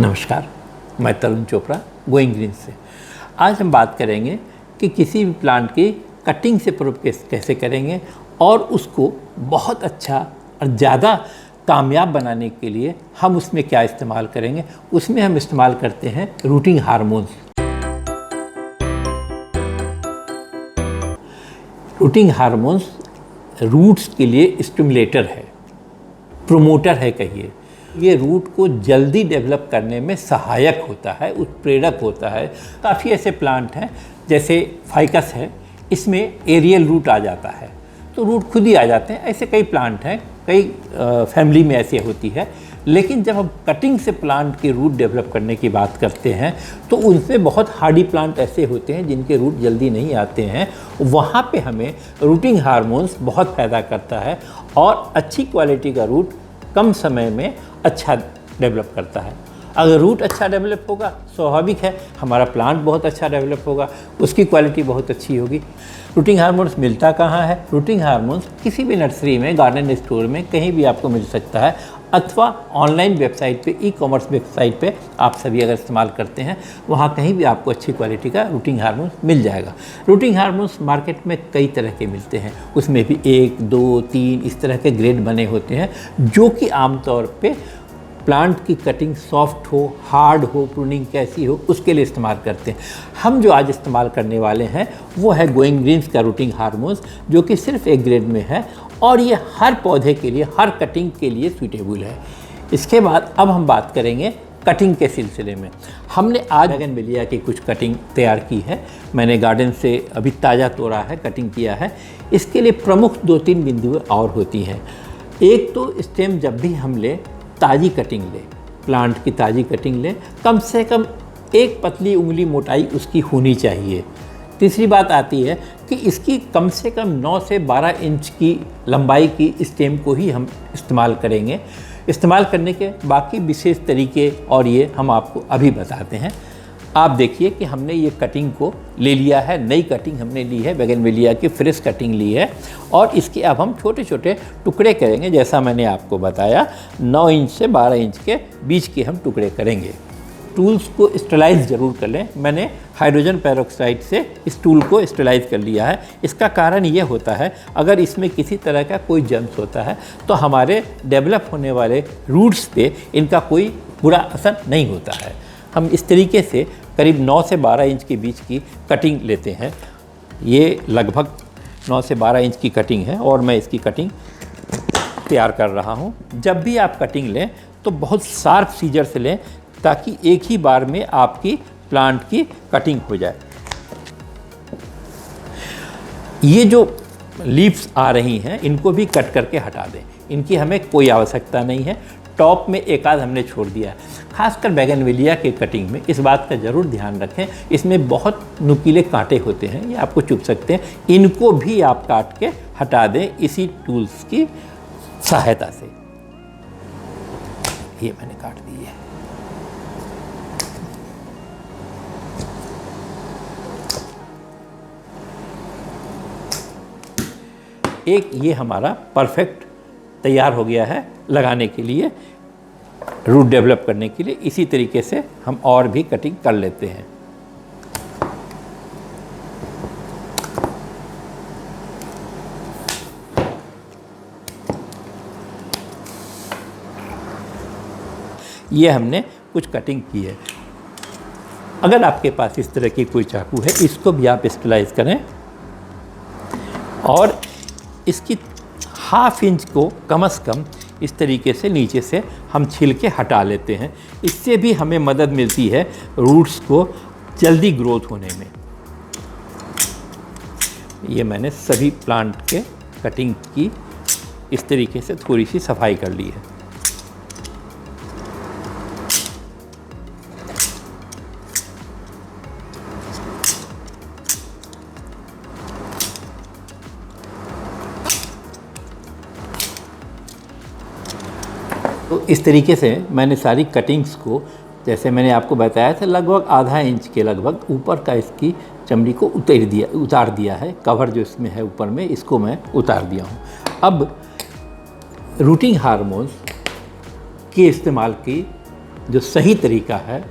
नमस्कार, मैं तरुण Chopra going green से। आज हम बात करेंगे कि किसी भी प्लांट की कटिंग से प्रूफ कैसे करेंगे और उसको बहुत अच्छा और ज़्यादा कामयाब बनाने के लिए हम उसमें क्या इस्तेमाल करेंगे। उसमें हम इस्तेमाल करते हैं rooting hormones. Rooting hormones roots के लिए स्टिमुलेटर है, प्रोमोटर है कहिए। ये रूट को जल्दी डेवलप करने में सहायक होता है, उत्प्रेरक होता है। काफ़ी ऐसे प्लांट हैं जैसे फाइकस है, इसमें एरियल रूट आ जाता है तो रूट खुद ही आ जाते हैं। ऐसे कई प्लांट हैं, कई फैमिली में ऐसे होती है। लेकिन जब हम कटिंग से प्लांट के रूट डेवलप करने की बात करते हैं तो उनमें बहुत हार्डी प्लांट ऐसे होते हैं जिनके रूट जल्दी नहीं आते हैं। वहाँ पे हमें रूटिंग हार्मोन्स बहुत फ़ायदा करता है और अच्छी क्वालिटी का रूट कम समय में अच्छा डेवलप करता है। अगर रूट अच्छा डेवलप होगा, स्वाभाविक है हमारा प्लांट बहुत अच्छा डेवलप होगा, उसकी क्वालिटी बहुत अच्छी होगी। रूटिंग हार्मोन्स मिलता कहाँ है? रूटिंग हार्मोन्स किसी भी नर्सरी में, गार्डन स्टोर में कहीं भी आपको मिल सकता है, अथवा ऑनलाइन वेबसाइट पे, ई कॉमर्स वेबसाइट पे आप सभी अगर इस्तेमाल करते हैं, वहाँ कहीं भी आपको अच्छी क्वालिटी का रूटिंग हार्मोन्स मिल जाएगा। रूटिंग हार्मोन्स मार्केट में कई तरह के मिलते हैं, उसमें भी 1, 2, 3 इस तरह के ग्रेड बने होते हैं जो कि आमतौर पे प्लांट की कटिंग सॉफ्ट हो, हार्ड हो, प्रूनिंग कैसी हो, उसके लिए इस्तेमाल करते हैं। हम जो आज इस्तेमाल करने वाले हैं वो है गोइंग ग्रीन्स का रूटिंग हार्मोन्स, जो कि सिर्फ एक ग्रेड में है और ये हर पौधे के लिए, हर कटिंग के लिए सूटेबल है। इसके बाद अब हम बात करेंगे कटिंग के सिलसिले में। हमने आज बोगनविलिया की कुछ कटिंग तैयार की है, मैंने गार्डन से अभी ताज़ा तोड़ा है, कटिंग किया है। इसके लिए प्रमुख 2-3 बिंदुएँ और होती हैं। एक तो स्टेम जब भी हम लें, ताज़ी कटिंग लें, प्लांट की ताज़ी कटिंग लें, कम से कम एक पतली उंगली मोटाई उसकी होनी चाहिए। तीसरी बात आती है कि इसकी कम से कम 9 से 12 इंच की लंबाई की स्टेम को ही हम इस्तेमाल करेंगे। इस्तेमाल करने के बाकी विशेष तरीके और ये हम आपको अभी बताते हैं। आप देखिए कि हमने ये कटिंग को ले लिया है, नई कटिंग हमने ली है, बोगनविलिया की फ्रेश कटिंग ली है और इसके अब हम छोटे छोटे टुकड़े करेंगे। जैसा मैंने आपको बताया 9 इंच से 12 इंच के बीच के हम टुकड़े करेंगे। टूल्स को स्टेलाइज ज़रूर कर लें। मैंने हाइड्रोजन पेरोक्साइड से इस टूल को स्टेलाइज कर लिया है। इसका कारण ये होता है, अगर इसमें किसी तरह का कोई जर्म्स होता है तो हमारे डेवलप होने वाले रूट्स पे इनका कोई बुरा असर नहीं होता है। हम इस तरीके से करीब 9 से 12 इंच के बीच की कटिंग लेते हैं। ये लगभग 9 से 12 इंच की कटिंग है और मैं इसकी कटिंग तैयार कर रहा हूँ। जब भी आप कटिंग लें तो बहुत शार्प सीजर से लें ताकि एक ही बार में आपकी प्लांट की कटिंग हो जाए। ये जो लीव्स आ रही हैं इनको भी कट करके हटा दें, इनकी हमें कोई आवश्यकता नहीं है। टॉप में एक आध हमने छोड़ दिया है। खासकर बोगनविलिया के कटिंग में इस बात का ज़रूर ध्यान रखें, इसमें बहुत नुकीले कांटे होते हैं, ये आपको चुभ सकते हैं। इनको भी आप काट के हटा दें इसी टूल्स की सहायता से। ये मैंने काट दी है। एक ये हमारा परफेक्ट तैयार हो गया है लगाने के लिए, रूट डेवलप करने के लिए। इसी तरीके से हम और भी कटिंग कर लेते हैं। ये हमने कुछ कटिंग की है। अगर आपके पास इस तरह की कोई चाकू है, इसको भी आप स्टेलाइज करें और इसकी 1/2 इंच को कम से कम इस तरीके से नीचे से हम छील के हटा लेते हैं। इससे भी हमें मदद मिलती है रूट्स को जल्दी ग्रोथ होने में। ये मैंने सभी प्लांट के कटिंग की इस तरीके से थोड़ी सी सफाई कर ली है। तो इस तरीके से मैंने सारी कटिंग्स को, जैसे मैंने आपको बताया था, लगभग आधा इंच के लगभग ऊपर का इसकी चमड़ी को उतार दिया है। कवर जो इसमें है ऊपर में, इसको मैं उतार दिया हूँ। अब रूटिंग हार्मोन्स के इस्तेमाल की जो सही तरीका है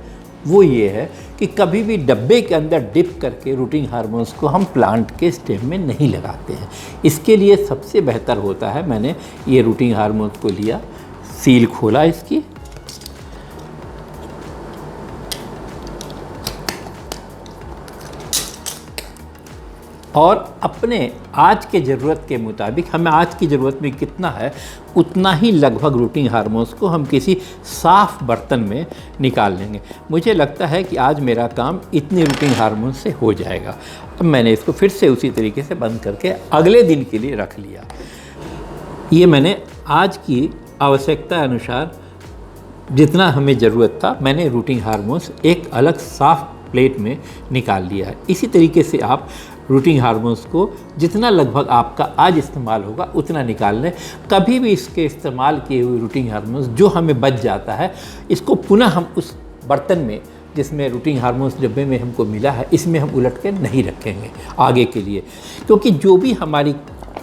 वो ये है कि कभी भी डब्बे के अंदर डिप करके रूटिंग हार्मोन्स को हम प्लांट के स्टेम में नहीं लगाते हैं। इसके लिए सबसे बेहतर होता है, मैंने ये रूटिंग हार्मोन्स को लिया, सील खोला इसकी, और अपने आज के ज़रूरत के मुताबिक, हमें आज की ज़रूरत में कितना है उतना ही लगभग रूटिंग हार्मोन्स को हम किसी साफ़ बर्तन में निकाल लेंगे। मुझे लगता है कि आज मेरा काम इतनी रूटिंग हार्मोन से हो जाएगा। अब मैंने इसको फिर से उसी तरीके से बंद करके अगले दिन के लिए रख लिया। ये मैंने आज की आवश्यकता अनुसार जितना हमें ज़रूरत था, मैंने रूटिंग हार्मोन्स एक अलग साफ़ प्लेट में निकाल लिया है। इसी तरीके से आप रूटिंग हार्मोन्स को जितना लगभग आपका आज इस्तेमाल होगा उतना निकाल लें। कभी भी इसके इस्तेमाल किए हुए रूटिंग हार्मोन्स जो हमें बच जाता है, इसको पुनः हम उस बर्तन में जिसमें रूटिंग हार्मोन्स डब्बे में हमको मिला है, इसमें हम उलट के नहीं रखेंगे आगे के लिए, क्योंकि जो भी हमारी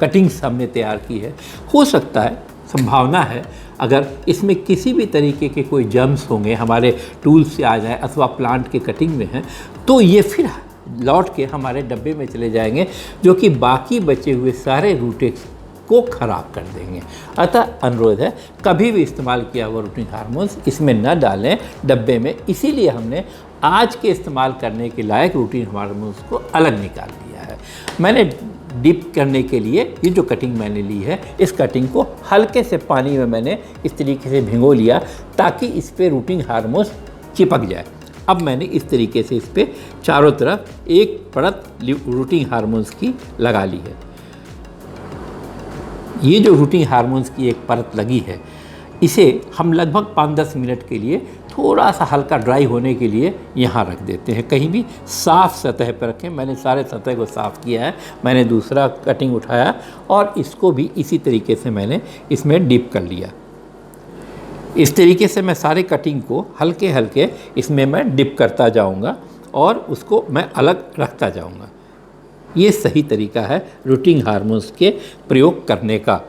कटिंग्स हमने तैयार की है, हो सकता है, संभावना है, अगर इसमें किसी भी तरीके के कोई जर्म्स होंगे हमारे टूल से आ जाए अथवा प्लांट के कटिंग में हैं, तो ये फिर लौट के हमारे डब्बे में चले जाएंगे, जो कि बाकी बचे हुए सारे रूटेक्स को ख़राब कर देंगे। अतः अनुरोध है, कभी भी इस्तेमाल किया हुआ रूटिंग हार्मोन्स इसमें न डालें डब्बे में। इसीलिए हमने आज के इस्तेमाल करने के लायक रूटिंग हार्मोन्स को अलग निकाल दिया है। मैंने डिप करने के लिए ये जो कटिंग मैंने ली है, इस कटिंग को हल्के से पानी में मैंने इस तरीके से भिगो लिया ताकि इस पर रूटिंग हार्मोन्स चिपक जाए। अब मैंने इस तरीके से इस पर चारों तरफ एक परत रूटिंग हार्मोन्स की लगा ली है। ये जो रूटिंग हार्मोन्स की एक परत लगी है, इसे हम लगभग 5-10 मिनट के लिए थोड़ा सा हल्का ड्राई होने के लिए यहाँ रख देते हैं। कहीं भी साफ़ सतह पर रखें। मैंने सारे सतह को साफ़ किया है। मैंने दूसरा कटिंग उठाया और इसको भी इसी तरीके से मैंने इसमें डिप कर लिया। इस तरीके से मैं सारे कटिंग को हल्के हल्के इसमें मैं डिप करता जाऊंगा और उसको मैं अलग रखता जाऊंगा। ये सही तरीका है रूटिंग हार्मोन्स के प्रयोग करने का।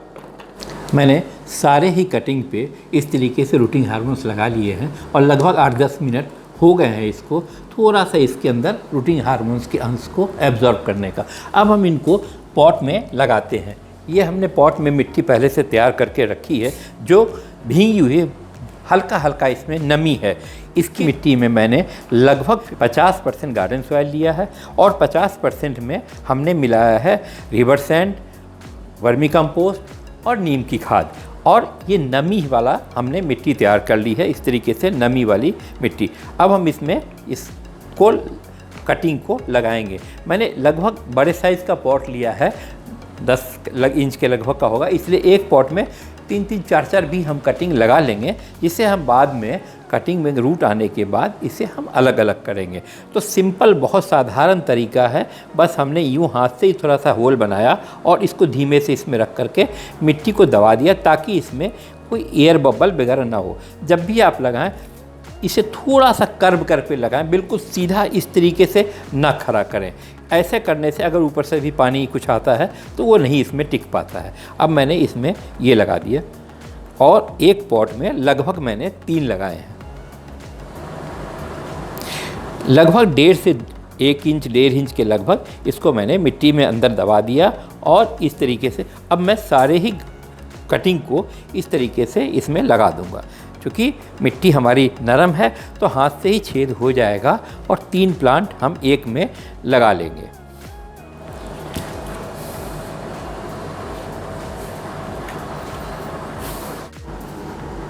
मैंने सारे ही कटिंग पे इस तरीके से रूटिंग हार्मोन्स लगा लिए हैं और लगभग 8-10 मिनट हो गए हैं इसको थोड़ा सा इसके अंदर रूटिंग हार्मोन्स के अंश को एब्जॉर्ब करने का। अब हम इनको पॉट में लगाते हैं। ये हमने पॉट में मिट्टी पहले से तैयार करके रखी है, जो भीगी हुई हल्का हल्का इसमें नमी है। इसकी मिट्टी में मैंने लगभग 50% गार्डन सॉइल लिया है और 50% में हमने मिलाया है रिवर सैंड, वर्मी कंपोस्ट और नीम की खाद। और ये नमी वाला हमने मिट्टी तैयार कर ली है, इस तरीके से नमी वाली मिट्टी। अब हम इसमें इसको कटिंग को लगाएंगे। मैंने लगभग बड़े साइज़ का पॉट लिया है, 10 इंच के लगभग का होगा, इसलिए एक पॉट में 3-3, 4-4 भी हम कटिंग लगा लेंगे, जिससे हम बाद में कटिंग में रूट आने के बाद इसे हम अलग अलग करेंगे। तो सिंपल बहुत साधारण तरीका है, बस हमने यूँ हाथ से ही थोड़ा सा होल बनाया और इसको धीमे से इसमें रख करके मिट्टी को दबा दिया ताकि इसमें कोई एयर बबल वगैरह ना हो। जब भी आप लगाएं इसे थोड़ा सा कर्व करके लगाएं, बिल्कुल सीधा इस तरीके से ना खड़ा करें। ऐसे करने से अगर ऊपर से भी पानी कुछ आता है तो वो नहीं इसमें टिक पाता है। अब मैंने इसमें ये लगा दिया और एक पॉट में लगभग मैंने 3 लगाए हैं। लगभग 1.5 से 1 इंच 1.5 इंच के लगभग इसको मैंने मिट्टी में अंदर दबा दिया और इस तरीके से अब मैं सारे ही कटिंग को इस तरीके से इसमें लगा दूंगा। क्योंकि मिट्टी हमारी नरम है तो हाथ से ही छेद हो जाएगा और 3 प्लांट हम एक में लगा लेंगे।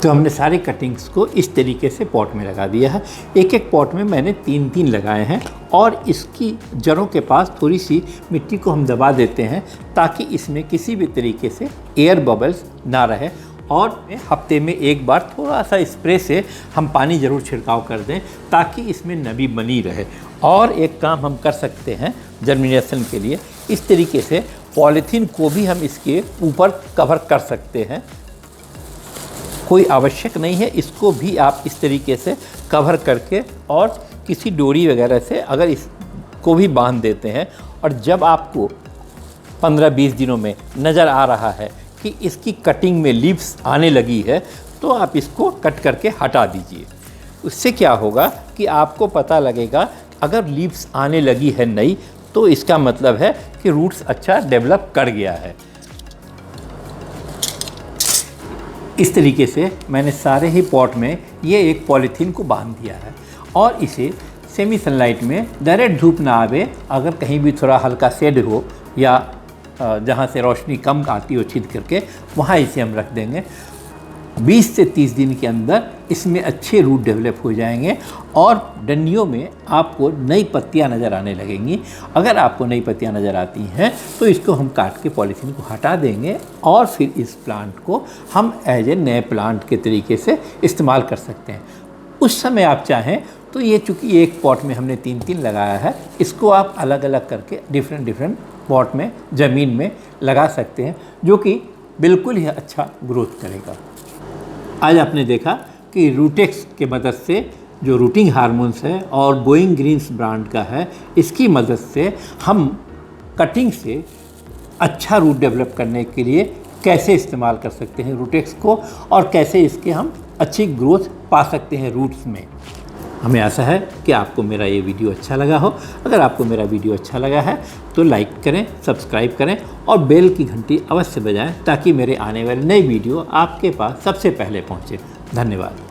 तो हमने सारे कटिंग्स को इस तरीके से पॉट में लगा दिया है। एक एक पॉट में मैंने 3-3 लगाए हैं और इसकी जड़ों के पास थोड़ी सी मिट्टी को हम दबा देते हैं ताकि इसमें किसी भी तरीके से एयर बबल्स ना रहे। और हफ्ते में एक बार थोड़ा सा स्प्रे से हम पानी ज़रूर छिड़काव कर दें ताकि इसमें नमी बनी रहे। और एक काम हम कर सकते हैं जर्मिनेशन के लिए, इस तरीके से पॉलीथीन को भी हम इसके ऊपर कवर कर सकते हैं। कोई आवश्यक नहीं है, इसको भी आप इस तरीके से कवर करके और किसी डोरी वगैरह से अगर इसको भी बांध देते हैं और जब आपको 15-20 दिनों में नज़र आ रहा है कि इसकी कटिंग में लीव्स आने लगी है तो आप इसको कट करके हटा दीजिए। उससे क्या होगा कि आपको पता लगेगा अगर लीव्स आने लगी है नई, तो इसका मतलब है कि रूट्स अच्छा डेवलप कर गया है। इस तरीके से मैंने सारे ही पॉट में ये एक पॉलीथीन को बांध दिया है और इसे सेमी सनलाइट में डायरेक्ट धूप ना आवे, अगर कहीं भी थोड़ा हल्का शेड हो या जहाँ से रोशनी कम आती हो छिद करके, वहाँ इसे हम रख देंगे। 20 से 30 दिन के अंदर इसमें अच्छे रूट डेवलप हो जाएंगे और डंडियों में आपको नई पत्तियां नज़र आने लगेंगी। अगर आपको नई पत्तियां नज़र आती हैं तो इसको हम काट के पॉलीथीन को हटा देंगे और फिर इस प्लांट को हम एज ए नए प्लांट के तरीके से इस्तेमाल कर सकते हैं। उस समय आप चाहें तो ये चूँकि एक पॉट में हमने 3-3 लगाया है, इसको आप अलग अलग करके डिफरेंट पॉट में ज़मीन में लगा सकते हैं, जो कि बिल्कुल ही अच्छा ग्रोथ करेगा। आज आपने देखा कि रूटेक्स के मदद से जो रूटिंग हार्मोन्स है और गोइंग ग्रीन्स ब्रांड का है, इसकी मदद से हम कटिंग से अच्छा रूट डेवलप करने के लिए कैसे इस्तेमाल कर सकते हैं रूटेक्स को और कैसे इसके हम अच्छी ग्रोथ पा सकते हैं रूट्स में। हमें आशा है कि आपको मेरा ये वीडियो अच्छा लगा हो। अगर आपको मेरा वीडियो अच्छा लगा है तो लाइक करें, सब्सक्राइब करें और बेल की घंटी अवश्य बजाएं ताकि मेरे आने वाले नए वीडियो आपके पास सबसे पहले पहुंचे। धन्यवाद।